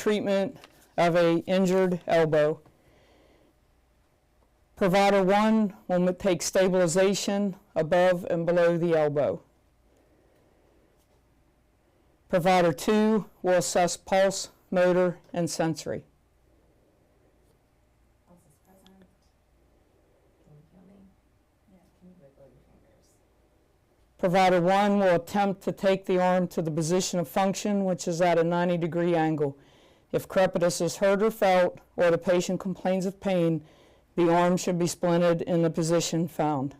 treatment of an injured elbow. Provider 1 will take stabilization above and below the elbow. Provider 2 will assess pulse, motor, and sensory. Pulse is present. Can you feel me? Yeah. Can you wiggle your fingers? Provider 1 will attempt to take the arm to the position of function, which is at a 90-degree angle. If crepitus is heard or felt, or the patient complains of pain, the arm should be splinted in the position found.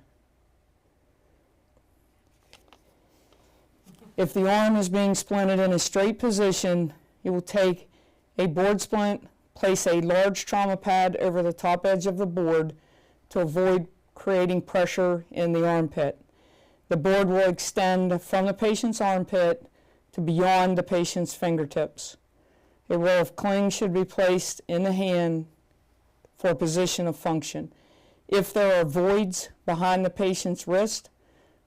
If the arm is being splinted in a straight position, you will take a board splint, place a large trauma pad over the top edge of the board to avoid creating pressure in the armpit. The board will extend from the patient's armpit to beyond the patient's fingertips. A roll of cling should be placed in the hand for a position of function. If there are voids behind the patient's wrist,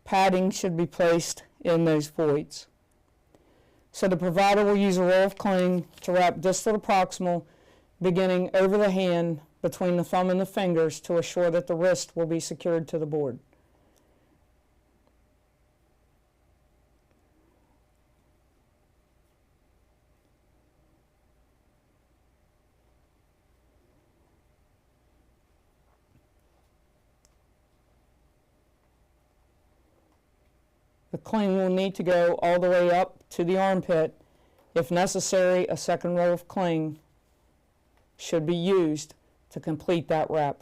padding should be placed in those voids. So the provider will use a roll of cling to wrap distal to proximal, beginning over the hand between the thumb and the fingers to assure that the wrist will be secured to the board. The cling will need to go all the way up to the armpit. If necessary, a second roll of cling should be used to complete that wrap.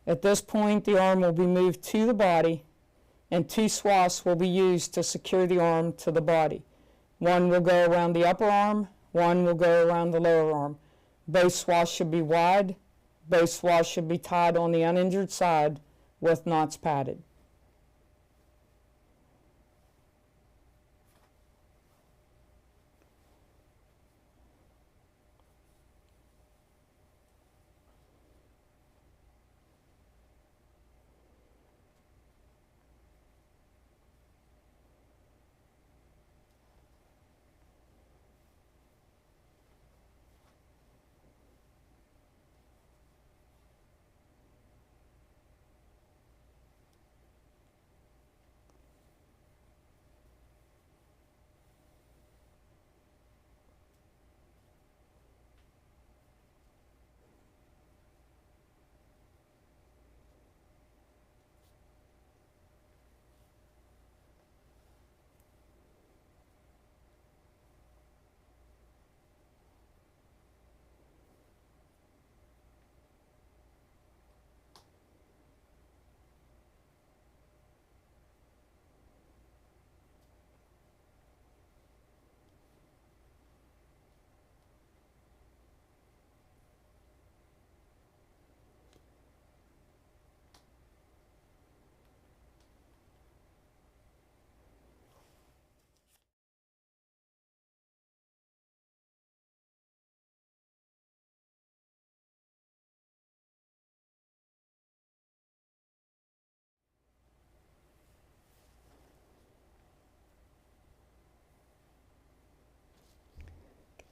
At this point, the arm will be moved to the body, and 2 swaths will be used to secure the arm to the body. One will go around the upper arm, one will go around the lower arm. Both swaths should be wide. Both swaths should be tied on the uninjured side with knots padded.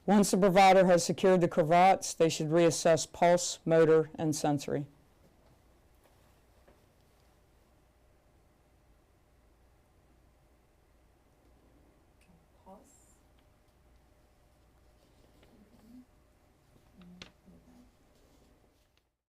Once the provider has secured the cravats, they should reassess pulse, motor, and sensory.